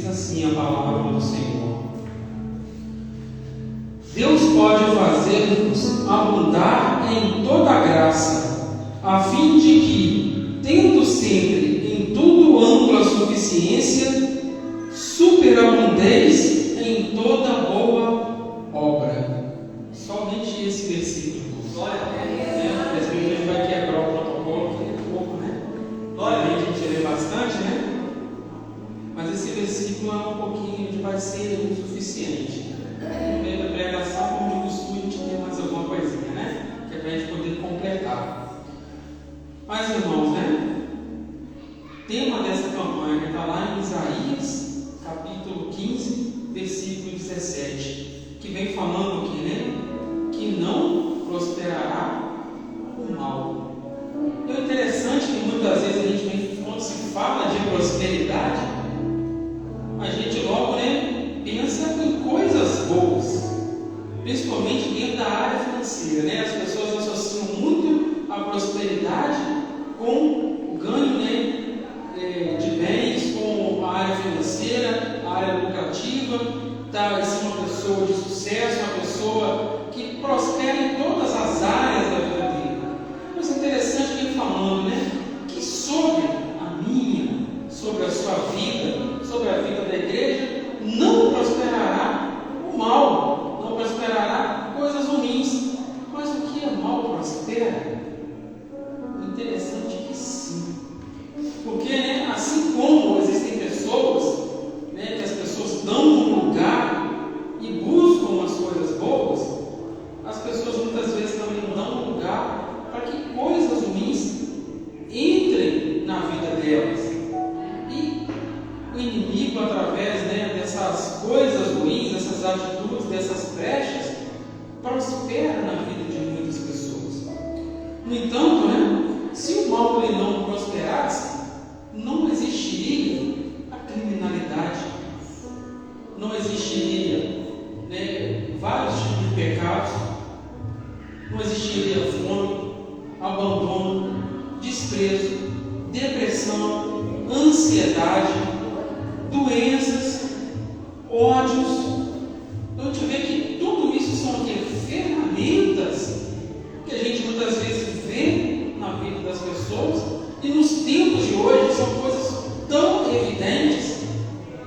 assim a palavra do Senhor: Deus pode fazer-nos abundar em toda graça, a fim de que, tendo sempre em todo ângulo a suficiência, superabundeis em toda boa obra. Somente esse versículo. Glória a Deus. Esse vídeo a gente vai quebrar o protocolo aqui um pouco, né? Glória a Deus, a gente lê bastante, né? Mas esse versículo é um pouquinho, vai ser o suficiente. No meio da pregação, como de costume, a gente tem mais alguma coisinha, né? Que é para a gente poder completar. Mas, irmãos, né? O tema dessa campanha está lá em Isaías, capítulo 15, versículo 17, que vem falando aqui, né? Que não prosperará o mal. E o interessante é que muitas vezes a gente, quando se fala de prosperidade, a gente logo, né, pensa em coisas boas, principalmente dentro da área financeira, né? As pessoas associam muito a prosperidade com o ganho, né, de bens, com a área financeira, a área lucrativa, ser uma pessoa de sucesso, uma pessoa que prospera em todas as áreas da vida dele. Mas é interessante que ele falando, né, que sobre a minha, sobre a sua vida, sobre a vida da igreja, não prosperará o mal, não prosperará coisas ruins. Mas o que é mal prospera? O interessante é que sim. Porque, né, assim como existem pessoas, né, que as pessoas dão um lugar e buscam as coisas boas, as pessoas muitas vezes também dão um lugar para que coisas ruins entrem na vida delas. E o inimigo, através, né, dessas coisas ruins, dessas atitudes, dessas brechas, prospera na vida de muitas pessoas. No entanto, né, se o mal ele não prosperasse, não existiria a criminalidade, não existiria, né, vários tipos de pecados, não existiria fome, abandono, desprezo, depressão, ansiedade, doenças, ódios. Então a gente vê que tudo isso são ferramentas que a gente muitas vezes vê na vida das pessoas, e nos tempos de hoje são coisas tão evidentes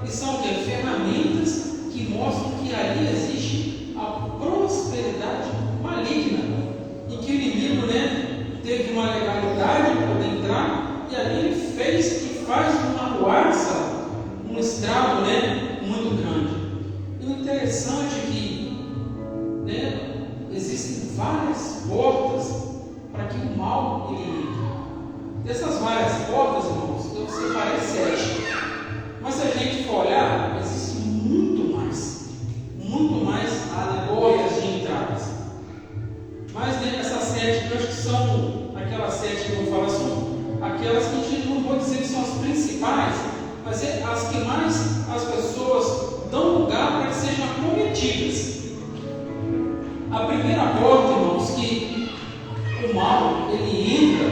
e são ferramentas que mostram que ali existe a prosperidade maligna, em que o inimigo, né, teve uma legalidade para poder entrar, e ali ele fez e faz uma ruaça, um estrago, né, muito grande. E o interessante é que, né, existem várias portas para que o mal ele entre. Dessas várias portas, irmãos, eu separei 7. Mas se a gente for olhar, existe muito mais portas de entradas. Mas dentro dessas 7, eu acho que são aquelas 7 que eu vou falar, são aquelas que a gente não pode dizer que são as principais, mas é as que mais as pessoas dão lugar para que sejam acometidas. A primeira porta, irmãos, que o mal ele entra,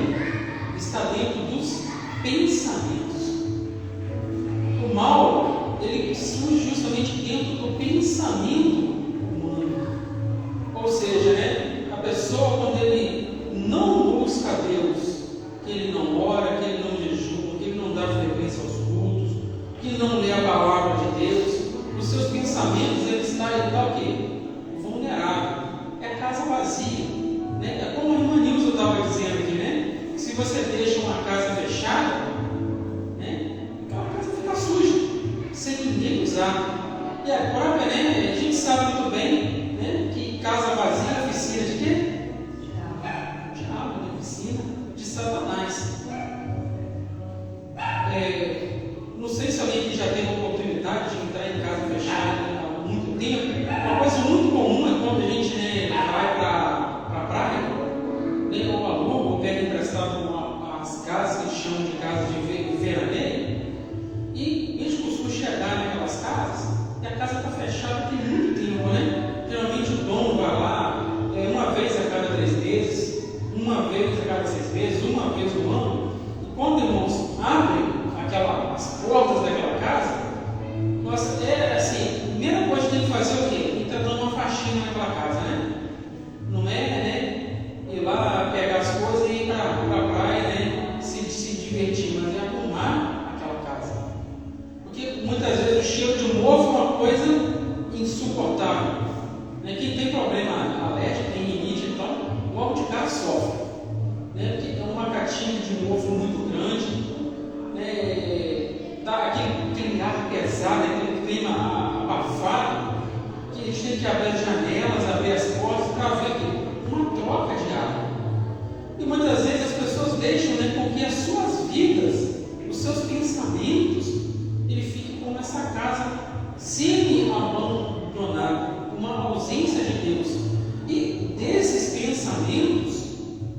está dentro dos pensamentos. O mal ele surge justamente dentro do pensamento humano. Ou seja, né, a pessoa, quando ele não busca Deus, que ele não ora, que ele não jejua, que ele não dá frequência aos cultos, que ele não lê a palavra de Deus, os seus pensamentos ele está o quê? Vulnerável. É casa vazia, né? É como a irmã Nilza estava dizendo aqui, né? Se você deixa uma casa fechada, né, aquela casa fica suja, sem ninguém usar. E a própria, né, a gente sabe muito bem, né, que casa vazia é oficina de quê? Diabo, né? Oficina de Satanás. Não sei se alguém que já teve a oportunidade de entrar em casa fechada há muito tempo. Uma coisa muito comum é quando a gente, né, vai para a praia, né, ou aluga, ou pega emprestado as casas que eles chamam de casas de veraneio, e a gente costuma chegar naquelas casas e a casa está fechada tem muito tempo, né? Geralmente o dono vai lá uma vez a cada 3 meses, uma vez a cada 6 meses, uma vez no ano. E quando, irmãos, abrem as portas daquela casa, seus pensamentos ele fique como essa casa semi-abandonada, uma ausência de Deus. E desses pensamentos,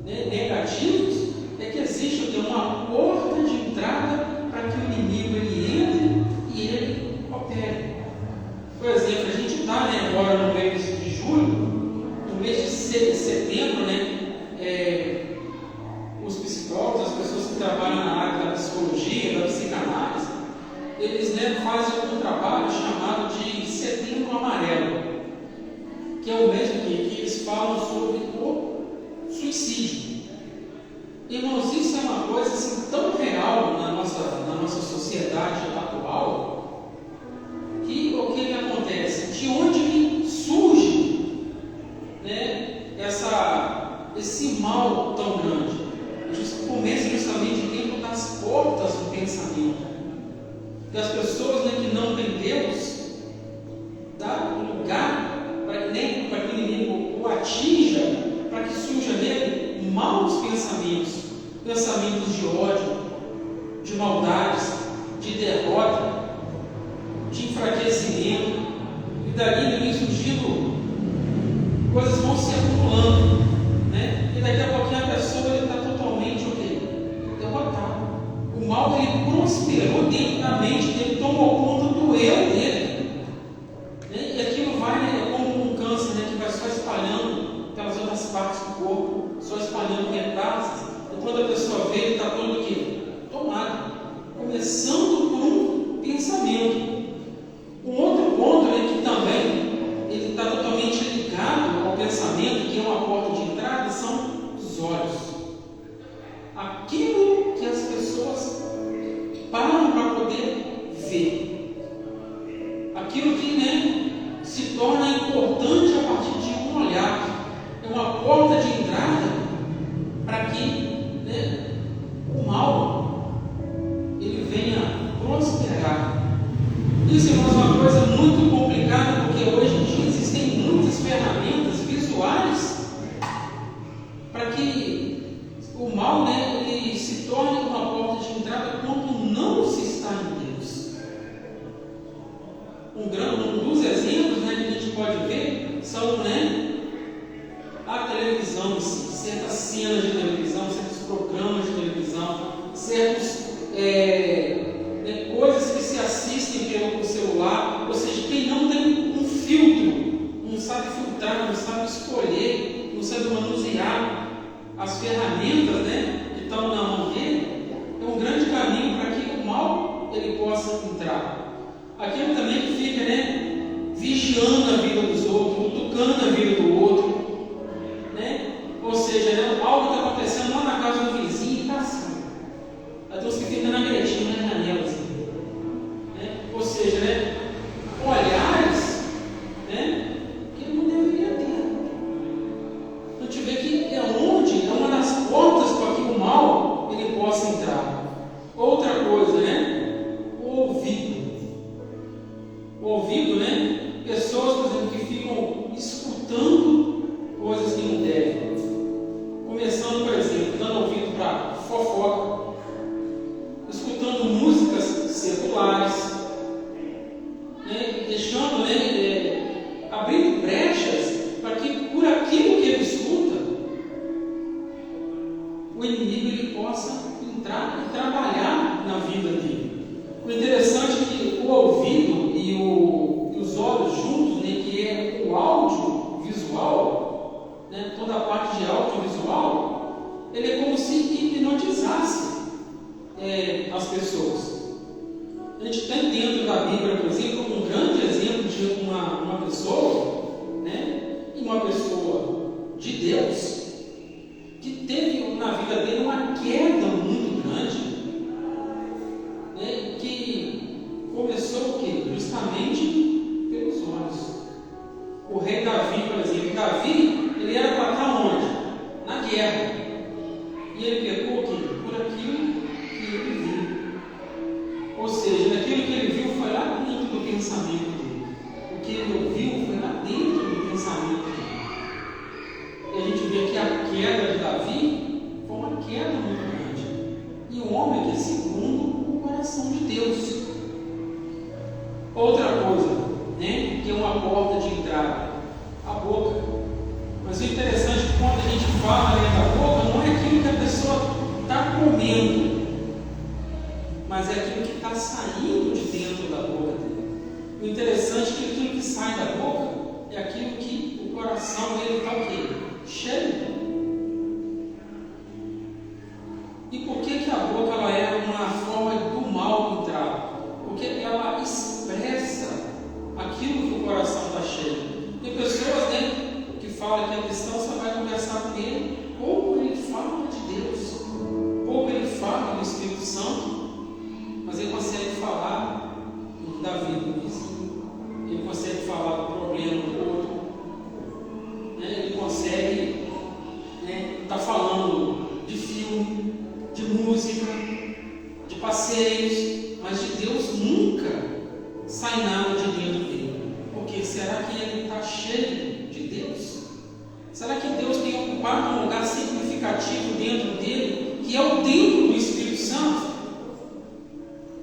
né, negativos, é que existe uma porta de entrada para que o inimigo ele entre e ele opere. Por exemplo, a gente está, né, agora no mês de julho, no mês de setembro, né, os psicólogos, as pessoas que trabalham na área da psicologia, da psicanálise, eles, né, fazem um trabalho chamado de Setembro Amarelo, que é o mês que eles falam sobre o suicídio. Irmãos, isso é uma coisa assim, tão real na nossa sociedade atual, que o que acontece? De onde que surge, né, esse mal tão grande? Começa justamente dentro das portas do pensamento. Que as pessoas, né, que não têm Deus, dá lugar para que o inimigo o atinja, para que surja nele maus pensamentos, pensamentos de ódio, de maldades, de derrota, de enfraquecimento, e dali vem surgindo, coisas vão se acumulando, né? E daqui a pouquinho a pessoa está totalmente o quê? Derrotada. O mal ele prosperou dentro da mente dele, tomou conta do eu dele, né? E aquilo vai, né, como um câncer, né, que vai só espalhando pelas outras partes do corpo, só espalhando metástases, e quando a pessoa vê, ele está todo o quê? Tomado, começando por um pensamento. Um outro ponto, né, que também ele está totalmente ligado ao pensamento, que é uma porta de entrada, são os olhos. Aquilo que as pessoas param para poder ver, aquilo que, né, se torna importante a partir de um olhar, é uma porta de entrada para que, né, o mal ele venha prosperar. Isso é uma coisa muito complicada, porque hoje em dia existem muitas ferramentas visuais para que o mal, né, ele se torne uma porta de entrada quando não se está em Deus. Um dos exemplos, né, que a gente pode ver são, né, a televisão, certas cenas de televisão, certos programas de televisão, certos coisas que se assistem pelo celular. Ou seja, quem não tem um filtro, não sabe filtrar, não sabe escolher, não sabe manusear as ferramentas, né, que estão na mão dele, é um grande caminho para que o mal ele possa entrar. Aquele também que fica, né, vigiando a vida dos outros, cutucando a vida do outro, né? Ou seja, né, algo está acontecendo lá na casa do vizinho e está assim. Até os que ficam agredindo nas janelas, assim, né? Ou seja, né, olhares, né, que ele não deveria ter. A gente vê que é uma das portas para que o mal ele possa entrar. Outra coisa, né, o ouvido. O ouvido, né, pessoas, por exemplo, que ficam escutando coisas que não devem. Começando, por exemplo, dando ouvido para fofoca, escutando músicas seculares, né, deixando, né, abrindo brechas para que, por aquilo que ele escuta, o inimigo ele possa entrar e trabalhar na vida dele. O interessante é que o ouvido e os olhos juntos, né, que é o audiovisual, né, toda a parte de audiovisual, ele é como se hipnotizasse as pessoas. A gente tem dentro da Bíblia, por exemplo, um grande exemplo de uma pessoa, né, e uma pessoa de Deus, que teve na vida dele uma queda muito grande, né, que começou o quê? Justamente pelos olhos. O rei Davi, por exemplo, Davi, ele era para estar onde? Na guerra. E ele pecou o quê? Por aquilo que ele viu. Ou seja, daquilo que ele viu foi lá dentro do pensamento dele. O que ele ouviu foi lá dentro do pensamento dele. E a gente vê que a queda de Davi foi uma queda muito grande. E o homem que é segundo o Outra coisa, né, que é uma porta de entrada, a boca. Mas o interessante é que quando a gente fala dentro da boca, não é aquilo que a pessoa está comendo, mas é aquilo que está saindo de dentro da boca dele. O interessante é que aquilo que sai da boca é aquilo que o coração dele está o quê? Cheio. E por que a boca ela é uma forma do mal entrar? Porque ela expressa aquilo que o coração está cheio. Tem pessoas, né, que falam que é cristão, você vai conversar com ele, pouco ele fala de Deus, pouco ele fala do Espírito Santo, mas ele consegue falar da vida do vizinho, ele consegue falar do problema do outro, né, ele consegue estar falando de filme, de música, de passeios, mas de Deus nunca sai nada de dentro dele. Porque será que ele está cheio de Deus? Será que Deus tem ocupado um lugar significativo dentro dele, que é o templo do Espírito Santo?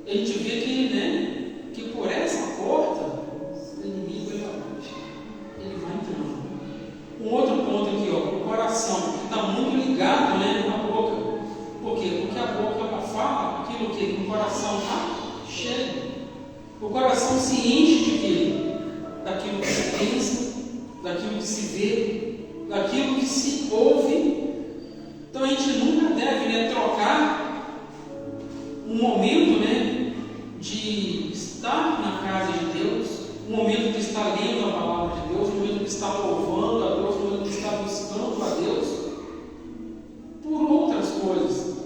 A gente vê que por essa porta o inimigo ele vai entrando. Um outro ponto aqui, o coração, que está muito ligado, à boca. Por quê? Porque a boca ela fala aquilo que o coração está cheio. O coração se enche de quê? Daquilo que se pensa, daquilo que se vê, daquilo que se ouve. Então a gente nunca deve trocar um momento de estar na casa de Deus, um momento de estar lendo a palavra de Deus, um momento de estar louvando a Deus, um momento de estar buscando a Deus, por outras coisas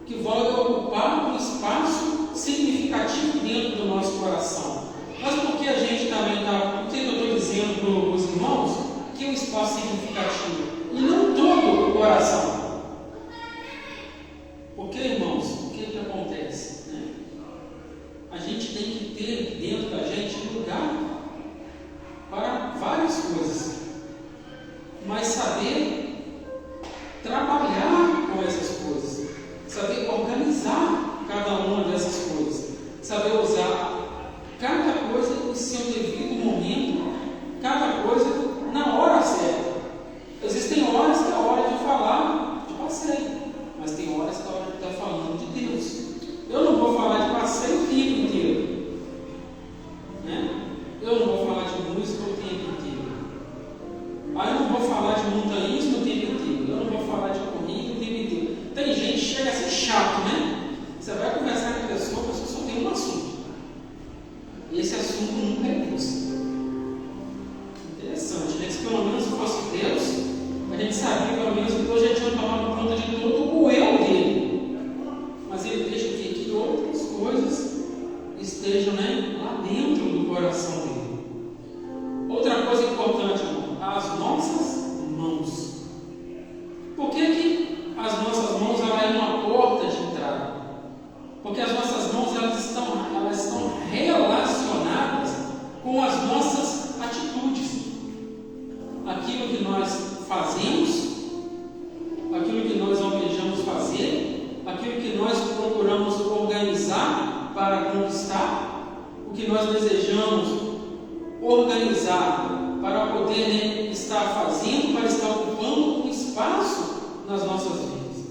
que vão ocupar um espaço significativo dentro do nosso coração. Mas por que a gente também está, por que eu estou dizendo para os irmãos que é um espaço significativo e não todo o coração? Porque, irmãos, o que acontece? A gente tem que ter dentro da gente lugar para várias coisas, mas saber trabalhar com essas coisas, saber organizar cada uma dessas coisas, saber usar cada coisa em seu devido momento, cada coisa na hora certa. Existem horas que é a hora de falar de passeio, mas tem horas que é a hora de estar falando de Deus. Eu não vou falar de passeio o tempo inteiro, eu não vou falar de música o tempo inteiro, eu não vou falar de montanhismo o tempo inteiro, eu não vou falar de corrida o tempo inteiro. Tem gente que chega a ser chato, Você vai conversar com a pessoa só tem um assunto. E esse assunto nunca é Deus. Interessante, Se pelo menos fosse Deus, a gente sabia pelo menos que Deus já tinha tomado conta de todo o eu dele. Mas ele deixa que outras coisas estejam lá dentro do coração dele. Outra coisa importante, irmão, as nossas mãos. Por que as nossas mãos ela é uma porta de entrada? Porque as nossas mãos elas estão relacionadas com as nossas atitudes. Aquilo que nós fazemos, aquilo que nós almejamos fazer, aquilo que nós procuramos organizar para conquistar, o que nós desejamos organizar para poder estar fazendo, para estar ocupando um espaço nas nossas vidas.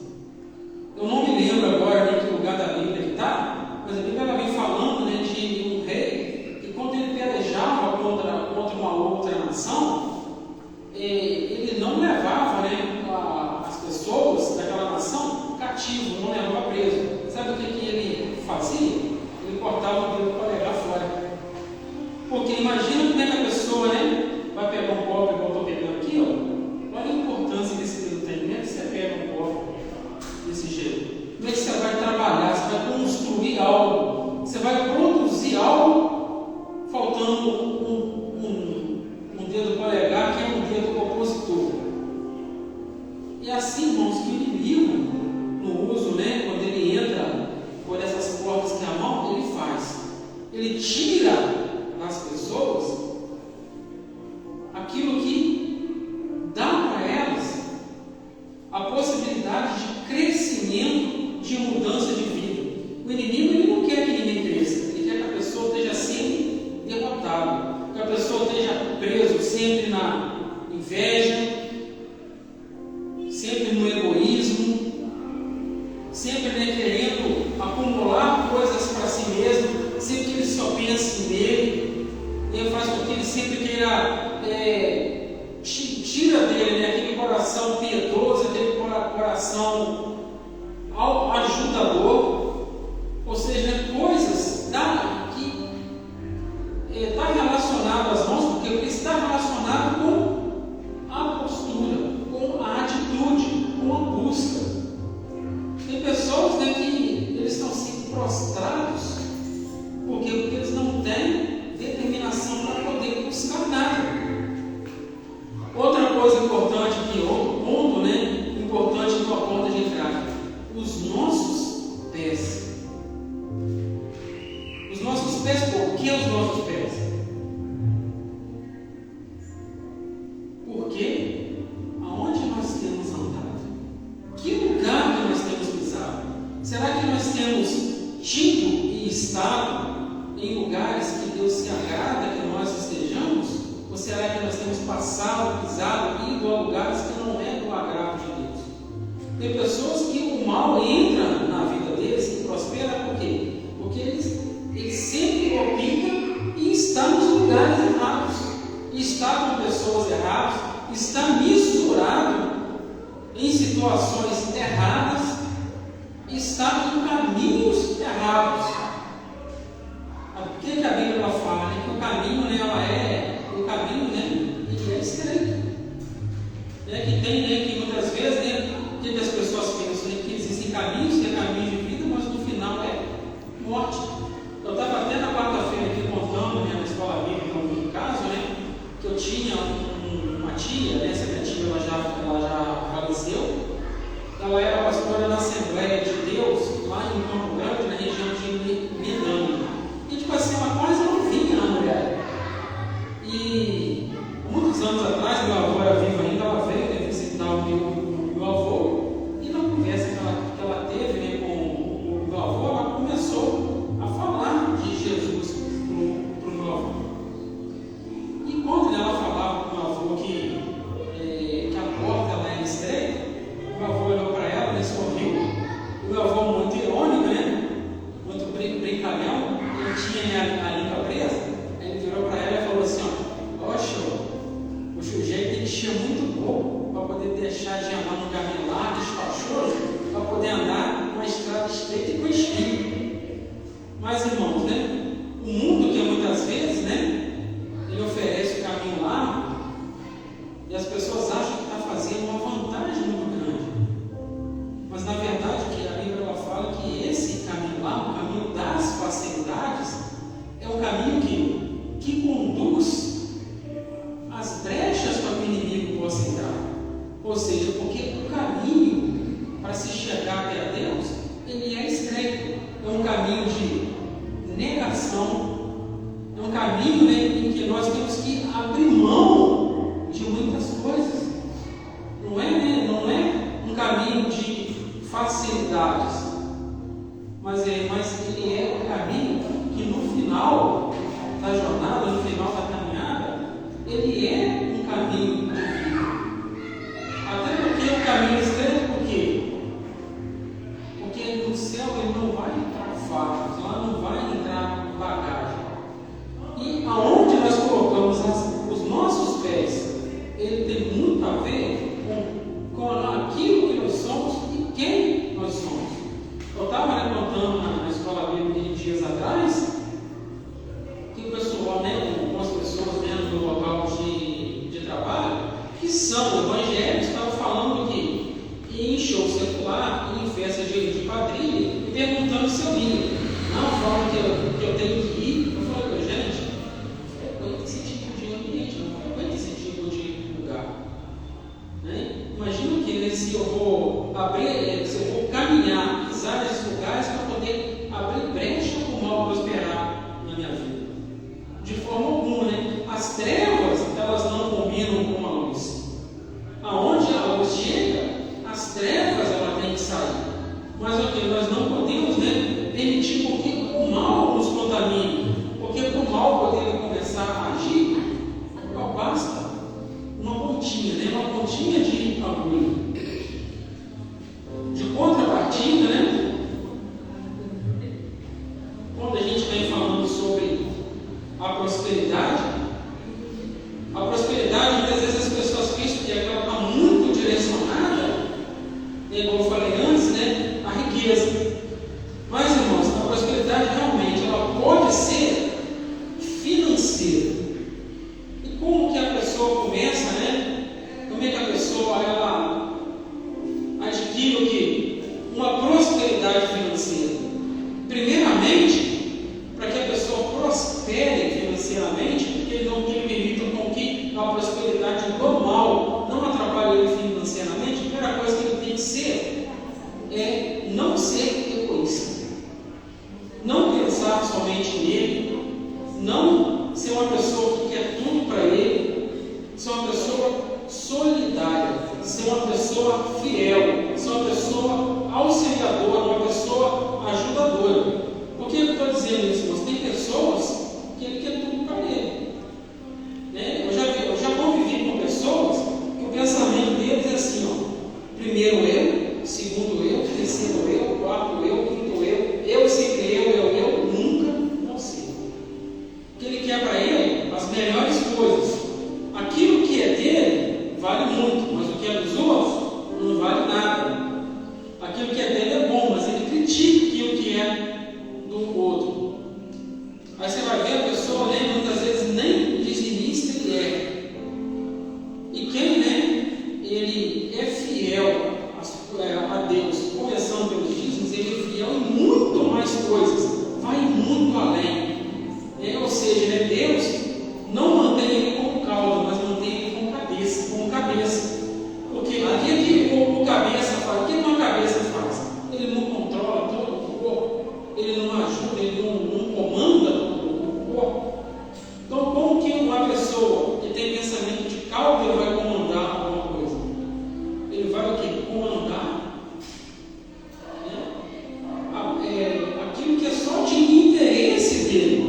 Eu não me lembro agora em que lugar da Bíblia que está, mas a Bíblia ela vem falando de um rei que quando ele pelejava contra uma outra nação, ele não levava as pessoas daquela nação cativo, não levava preso. Sabe o que ele fazia? Ele cortava o dedo do polegar fora. Porque imagina como é que a pessoa vai pegar um copo, igual eu estou pegando aqui, olha a importância desse dedo tem, que você pega um copo desse jeito. Como é que você vai trabalhar, você vai construir algo, você vai produzir algo, faltando um dedo polegar, que é um dedo opositor. E assim, irmãos, que o inimigo, no uso, quando ele entra por essas portas que a mão, ele faz. Ele tira das pessoas aquilo que dá para elas a possibilidade de crescimento, de mudança de vida. O inimigo ele não quer que ninguém cresça, ele quer que a pessoa esteja sempre inveja, sempre no egoísmo, sempre querendo acumular coisas para si mesmo, sempre que ele só pensa nele, ele faz com que ele sempre queira, tira dele aquele coração piedoso, aquele coração ajudador, ou seja, coisas que está relacionado às mãos, porque está relacionado com a postura, com a atitude, com a busca. Tem pessoas que eles estão sempre prostrados, porque eles não têm determinação para poder buscar nada. Outra coisa importante que outro ponto, importante que eu aponto de entrar, os nossos pés. Os nossos pés, por que os nossos pés? Porque aonde nós temos andado? Que lugar que nós temos pisado? Será que nós temos tido e estado em lugares que Deus se agrada que nós estejamos? Ou será que nós temos passado, pisado, ido a lugares que não é do agrado de Deus? Tem pessoas que o mal entra na vida deles e prospera por quê? Porque eles sempre optam e está nos lugares errados, está com pessoas erradas, está misturado em situações erradas, está em caminhos errados. O que a Bíblia fala? Que o caminho ele é estreito. Que tem, que muitas vezes, que as pessoas pensam que existem caminhos, que é caminho de vida, mas no final é morte. Eu estava até na quarta-feira aqui contando na escola bíblica um caso, que eu tinha uma tia, essa minha tia ela já faleceu. Ela era pastora na Assembleia de Deus, lá em Campo Grande, na região de Medânia. E uma coisa novinha a mulher. E muitos anos atrás, meu avô era vivo ainda, ela veio visitar o meu avô, e na conversa que ela teve com o meu avô, ela começou a falar de Jesus para o meu avô. E quando ela falava para o meu avô que a porta ela é estreita, o meu avô olhou para ela e sorriu. O meu avô, muito irônico, muito brincalhão, ele tinha a língua presa. Ele virou para ela e falou assim: o sujeito tem que encher muito pouco para poder deixar de andar num caminho largo, espaçoso, para poder andar numa estrada estreita e com espinho. Mas, irmãos, o mundo que muitas vezes, ele oferece o caminho largo e as pessoas acham que está fazendo uma vantagem muito grande. Mas, na verdade, que a Bíblia fala que esse caminho largo, o caminho das facilidades, é o caminho que conduz as brechas para que o inimigo possa entrar. Ou seja, porque o caminho para se chegar até a Deus, ele é estreito. É um caminho de negação, é um caminho em que nós temos que abrir mão de muitas coisas. Não é um caminho de facilidades, mas ele é um caminho que no final da jornada, no final da caminhada, ele é um caminho de vida. Até porque o caminho estreito, por quê? Porque no céu ele não vai entrar fardos, lá não vai entrar bagagem. E aonde nós colocamos os nossos pés, ele tem muito a ver com aquilo que nós somos e quem nós somos. Eu estava levantando na escola bíblica dias atrás, que o pessoal, algumas pessoas no local de trabalho, que são evangélicos, estavam falando que em show secular, em festa de quadrilha, e perguntando se eu ia. Não, falam que eu tenho que ir. Eu falei, gente, frequente esse tipo de ambiente, não frequente esse tipo de lugar. Imagina que se eu vou caminhar, pisar nesses lugares para poder abrir brecha para o mal prosperar na minha vida. De forma alguma, as trevas, elas não combinam com a luz. Aonde a luz chega, as trevas ela tem que sair. Mas nós não podemos permitir porque o mal nos contamine. Porque para o mal poder começar a agir, basta uma pontinha igual eu falei antes, né? A riqueza. Mas, irmãos, a prosperidade realmente ela pode ser financeira. E como que a pessoa começa, né? Como é que a pessoa ela adquire o quê? Uma prosperidade financeira. Primeiramente, para que a pessoa prospere financeiramente, porque ele não permita com que a prosperidade normal não atrapalhe ele financeiramente, a primeira coisa que ele tem que ser é não ser egoísta. Não pensar somente nele, não ser uma pessoa que quer tudo para ele, ser uma pessoa solidária, ser uma pessoa fiel, ser uma pessoa auxiliadora, uma pessoa ajudadora. Por que eu estou dizendo isso, irmãos? Tem pessoas que ele quer tudo para ele. Né? Eu já convivi com pessoas que o pensamento deles é assim, ó, primeiro eu, segundo eu, terceiro eu, quarto eu, quinto eu sempre eu, nunca você. O que ele quer para ele? As melhores coisas. Aquilo que é dele vale muito, mas o que é dos outros não vale nada. Aquilo que é dele é bom, mas ele critica aquilo que é do outro. Aí você vai ver a pessoa, né, muitas vezes nem dizimista ele é. E quem, né, ele é fiel a Deus, começando pelos dízimos, ele é fiel em muito mais coisas, vai muito além. Ou seja, né, Deus não mantém ele como cauda, mas mantém ele como cabeça. Porque aquilo que o cabeça faz, o que uma cabeça faz? Ele não controla todo o corpo, ele não ajuda, ele não comanda todo o corpo. Então, como que uma pessoa que tem pensamento de cauda ele vai comandar alguma coisa? Ele vai o quê? Comandar aquilo que é só de interesse dele.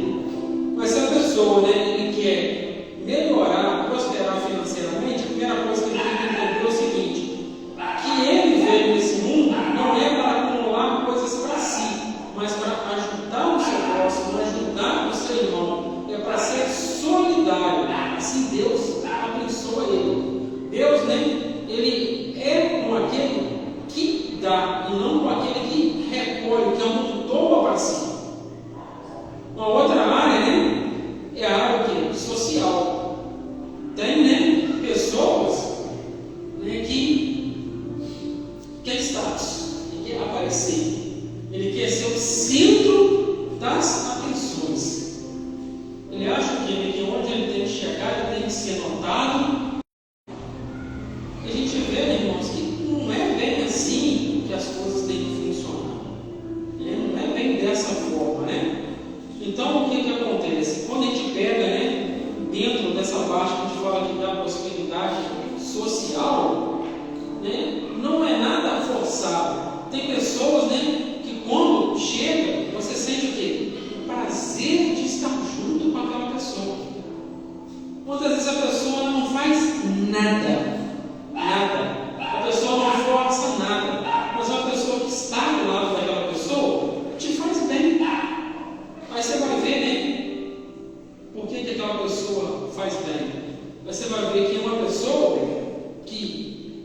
Mas se a pessoa, né, ele quer melhorar, prosperar financeiramente, a primeira coisa que ele tem que entender é o seguinte: que ele veio nesse mundo não é para acumular coisas para si, mas para ajudar o seu próximo, ajudar o seu irmão, é para ser solidário. Assim Deus abençoa ele. Deus, né, ele é com aquele que dá e não com aquele que recolhe, que amontoa para si. Uma outra área, né, é a área social. Tem, né, pessoas, né, que quer status, que quer aparecer, ele quer ser o centro das atenções. Ele acha que onde ele tem que chegar, ele tem que ser notado. A gente vê, né, irmãos, que não é bem assim que as coisas têm que funcionar. Não é bem dessa forma, né? Então, o que acontece? Quando a gente pega, né, dentro dessa parte que a gente fala aqui da prosperidade social, né, não é nada forçado. Tem pessoas, né, que quando chega, você sente o quê? O prazer de estar junto com aquela pessoa. Muitas vezes a pessoa não faz nada. A pessoa não força nada. Mas uma pessoa que está do lado daquela pessoa te faz bem. Aí você vai ver, né? Por que aquela pessoa faz bem? Aí você vai ver que é uma pessoa que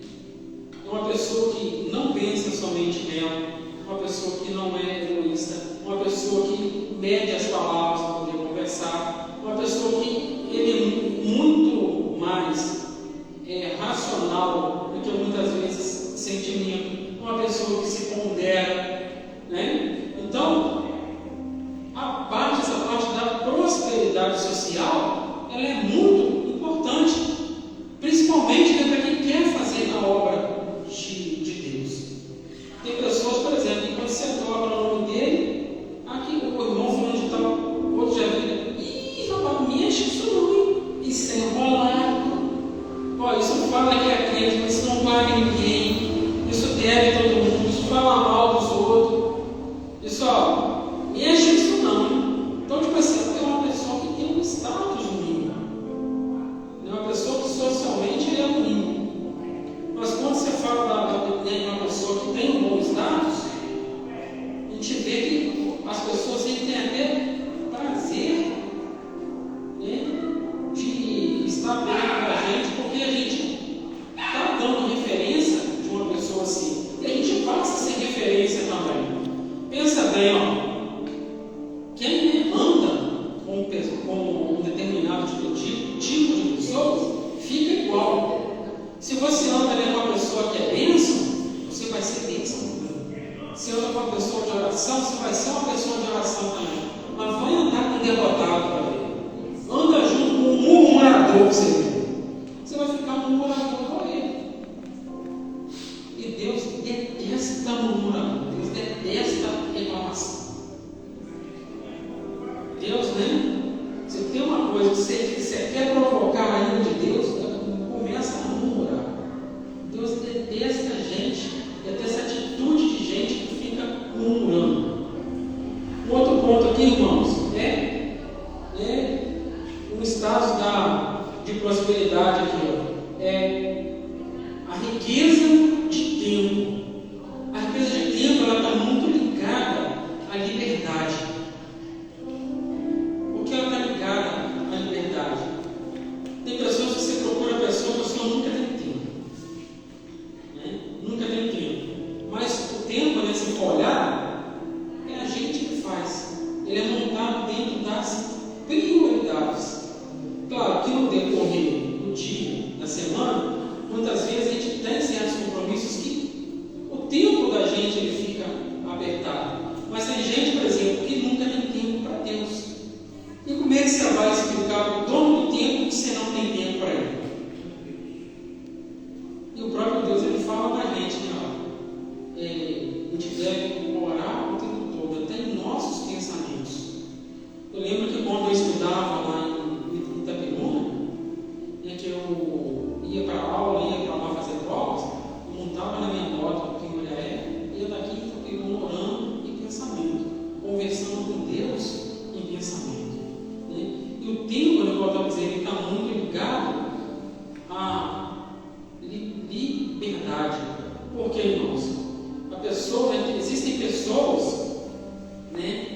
não pensa somente nela, uma pessoa que não é egoísta, uma pessoa que mede as palavras para poder conversar, uma pessoa que ele é muito mais racional do que muitas vezes sentimento, uma pessoa que se pondera, né? Então, essa parte da prosperidade social, ela é muito importante, principalmente para quem quer fazer a obra de Deus. Tem pessoas, por exemplo, que quando você toca no nome dele, aqui o irmão falando de tal, o outro já vira, rapaz, não mexe isso não, hein? Isso é enrolado. Isso fala que é crente, mas isso não vale ninguém, isso deve todo mundo, isso fala mal dos outros, isso mexe isso não, hein? Então, tipo assim, é uma pessoa que tem um status mínimo, é uma pessoa que socialmente é um mínimo. Mas quando você fala de uma pessoa que tem um bom status, a gente vê que as pessoas têm até prazer, né, de estar perto da gente, porque a gente está dando referência de uma pessoa assim. E a gente oração, você vai ser uma pessoa de oração também. Mas vai andar com derrotado para ver. Anda junto com um murmurador que você vê. Você vai ficar um murmurador igual ele. E Deus detesta murmurador. Deus detesta reclamação. Deus, né? Se tem uma coisa que você quer provocar a ira de Deus, começa a murmurar. Deus detesta gente, detesta atitude de gente que fica murmurando. Outro ponto aqui, irmãos, é um estado de prosperidade aqui, ó, é a riqueza de tempo. A riqueza de tempo ela está muito ligada à liberdade. Por que ela está ligada à liberdade? Tem pessoas que você procura a pessoa nunca tem tempo. Né? Nunca tem tempo. Mas o tempo, né, se for olhar, é a gente que faz. Ele é montado dentro das prioridades. Claro que no decorrer do dia, da semana, muitas vezes a gente tem certos compromissos que o tempo da gente ele fica apertado. Mas tem gente, por exemplo, que nunca tem tempo para Deus. E como é que você vai explicar para o dono do tempo que você não tem tempo para ele? E o próprio Deus ele fala para a gente, né? A gente deve orar o tempo todo, até em nossos pensamentos. Eu lembro que quando eu estudava lá em Itapiruna, né, que eu ia para a aula, ia para lá fazer provas, eu montava na minha moto aqui em Olhaé, ia daqui em Itapiruna orando em pensamento, conversando com Deus em pensamento. Né? E o tempo, eu volto a dizer, ele está muito ligado à liberdade. Por que, irmãos? Existem pessoas, né,